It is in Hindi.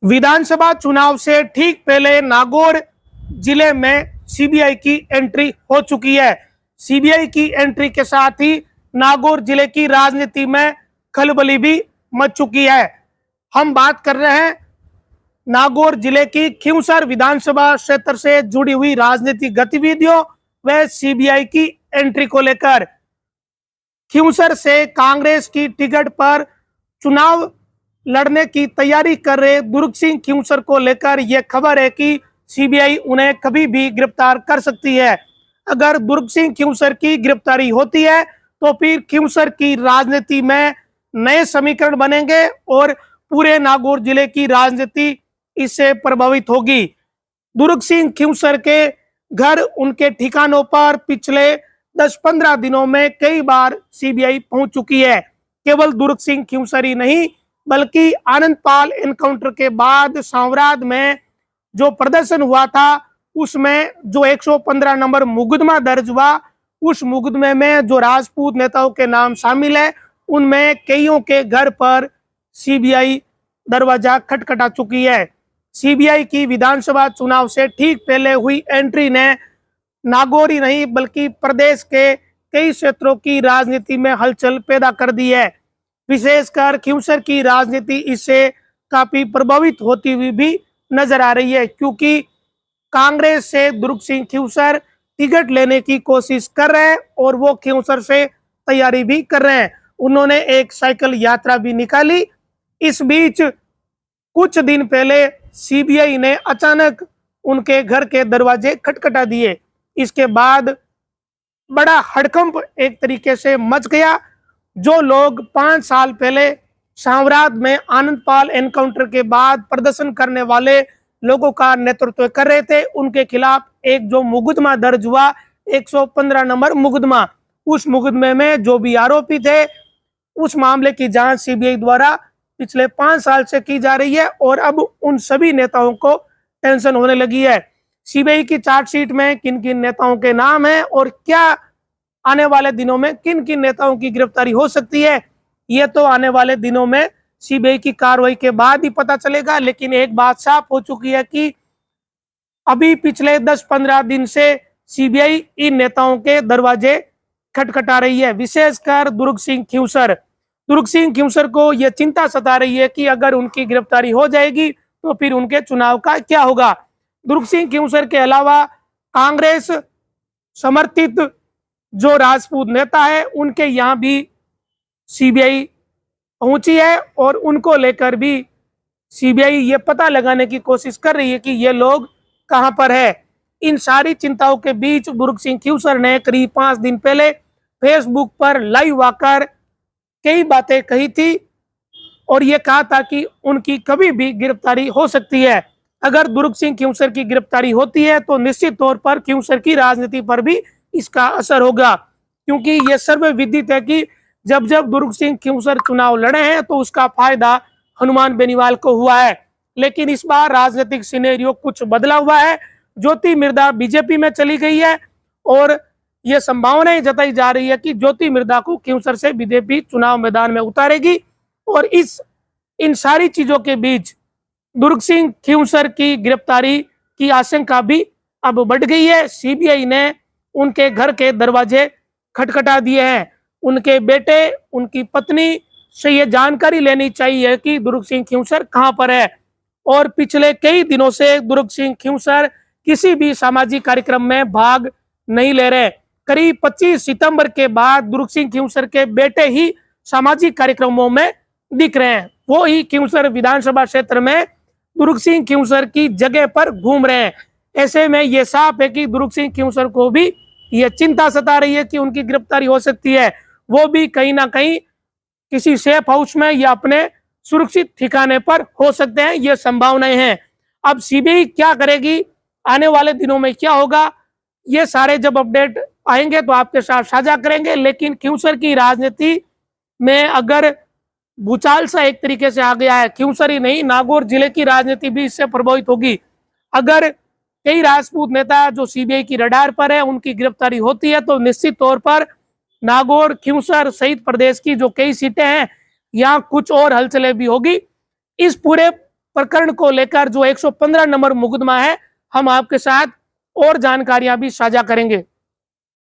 विधानसभा चुनाव से ठीक पहले नागौर जिले में सीबीआई की एंट्री हो चुकी है। सीबीआई की एंट्री के साथ ही नागौर जिले की राजनीति में खलबली भी मच चुकी है। हम बात कर रहे हैं नागौर जिले की खींवसर विधानसभा क्षेत्र से जुड़ी हुई राजनीतिक गतिविधियों व सीबीआई की एंट्री को लेकर। खींवसर से कांग्रेस की टिकट पर चुनाव लड़ने की तैयारी कर रहे दुर्ग सिंह खींवसर को लेकर यह खबर है कि सीबीआई उन्हें कभी भी गिरफ्तार कर सकती है। अगर दुर्ग सिंह खींवसर की गिरफ्तारी होती है तो फिर खींवसर की राजनीति में नए समीकरण बनेंगे और पूरे नागौर जिले की राजनीति इससे प्रभावित होगी। दुर्ग सिंह खींवसर के घर, उनके ठिकानों पर पिछले 10-15 दिनों में कई बार सीबीआई पहुंच चुकी है। केवल दुर्ग सिंह खींवसर ही नहीं बल्कि आनंदपाल एनकाउंटर के बाद सांवराद में जो प्रदर्शन हुआ था उसमें जो 115 नंबर मुकदमा दर्ज हुआ, उस मुकदमे में जो राजपूत नेताओं के नाम शामिल है उनमें कईयों के घर पर सीबीआई दरवाजा खटखटा चुकी है। सीबीआई की विधानसभा चुनाव से ठीक पहले हुई एंट्री ने नागौर ही नहीं बल्कि प्रदेश के कई क्षेत्रों की राजनीति में हलचल पैदा कर दी है। विशेषकर खींवसर की राजनीति इससे काफी प्रभावित होती हुई भी नजर आ रही है, क्योंकि कांग्रेस से दुर्ग सिंह खींवसर टिकट लेने की कोशिश कर रहे हैं और वो खींवसर से तैयारी भी कर रहे हैं। उन्होंने एक साइकिल यात्रा भी निकाली। इस बीच कुछ दिन पहले सीबीआई ने अचानक उनके घर के दरवाजे खटखटा दिए। इसके बाद बड़ा हड़कंप एक तरीके से मच गया। जो लोग 5 साल पहले सांवराद में आनंदपाल एनकाउंटर के बाद प्रदर्शन करने वाले लोगों का नेतृत्व कर रहे थे, उनके खिलाफ एक जो मुकदमा दर्ज हुआ 115 नंबर मुकदमा, उस मुकदमे में जो भी आरोपी थे उस मामले की जांच सीबीआई द्वारा पिछले 5 साल से की जा रही है और अब उन सभी नेताओं को टेंशन होने लगी है। सीबीआई की चार्जशीट में किन किन नेताओं के नाम है और क्या आने वाले दिनों में किन किन नेताओं की गिरफ्तारी हो सकती है, ये तो आने वाले दिनों में सीबीआई की कार्रवाई के बाद ही पता चलेगा। लेकिन एक बात साफ हो चुकी है कि अभी पिछले 10-15 दिन से सीबीआई इन नेताओं के दरवाजे खटखटा रही है। विशेषकर दुर्ग सिंह खींवसर को यह चिंता सता रही है कि अगर उनकी गिरफ्तारी हो जाएगी तो फिर उनके चुनाव का क्या होगा। दुर्ग सिंह खींवसर के अलावा कांग्रेस समर्थित जो राजपूत नेता है उनके यहाँ भी सीबीआई पहुंची है और उनको लेकर भी सीबीआई ये पता लगाने की कोशिश कर रही है कि ये लोग कहां पर है। इन सारी चिंताओं के बीच दुर्ग सिंह खींवसर ने करीब 5 दिन पहले फेसबुक पर लाइव आकर कई बातें कही थी और ये कहा था कि उनकी कभी भी गिरफ्तारी हो सकती है। अगर दुर्ग सिंह खींवसर की गिरफ्तारी होती है तो निश्चित तौर पर खींवसर की राजनीति पर भी इसका असर होगा, क्योंकि यह सर्वविदित है कि जब जब दुर्ग सिंह खींवसर चुनाव लड़े हैं तो उसका फायदा हनुमान बेनीवाल को हुआ है। लेकिन इस बार राजनीतिक सिनेरियो कुछ बदला हुआ है। ज्योति मिर्धा बीजेपी में चली गई है और यह संभावना जताई जा रही है कि ज्योति मिर्धा को खींवसर से बीजेपी चुनाव मैदान में उतारेगी। और इन सारी चीजों के बीच दुर्ग सिंह खींवसर की गिरफ्तारी की आशंका भी अब बढ़ गई है। सीबीआई ने उनके घर के दरवाजे खटखटा दिए हैं। उनके बेटे, उनकी पत्नी से ये जानकारी लेनी चाहिए कि दुर्ग सिंह खींवसर कहां पर है। और पिछले कई दिनों से दुर्ग सिंह खींवसर किसी भी सामाजिक कार्यक्रम में भाग नहीं ले रहे। करीब 25 सितंबर के बाद दुर्ग सिंह खींवसर के बेटे ही सामाजिक कार्यक्रमों में दिख रहे हैं। वो ही खींवसर विधानसभा क्षेत्र में दुर्ग सिंह खींवसर की जगह पर घूम रहे हैं। ऐसे में यह साफ है कि दुर्ग सिंह खींवसर को भी यह चिंता सता रही है कि उनकी गिरफ्तारी हो सकती है। वो भी कहीं ना कहीं किसी सेफ हाउस में या अपने सुरक्षित ठिकाने पर हो सकते हैं, ये संभावनाएं हैं। अब सीबीआई क्या करेगी, आने वाले दिनों में क्या होगा, ये सारे जब अपडेट आएंगे तो आपके साथ साझा करेंगे। लेकिन खींवसर की राजनीति में अगर भूचाल सा एक तरीके से आ गया है, खींवसर ही नहीं नागौर जिले की राजनीति भी इससे प्रभावित होगी। अगर कई राजपूत नेता जो सीबीआई की रडार पर है उनकी गिरफ्तारी होती है तो निश्चित तौर पर नागौर, खींवसर सहित प्रदेश की जो कई सीटें हैं यहाँ कुछ और हलचलें भी होगी। इस पूरे प्रकरण को लेकर जो 115 नंबर मुकदमा है, हम आपके साथ और जानकारियां भी साझा करेंगे।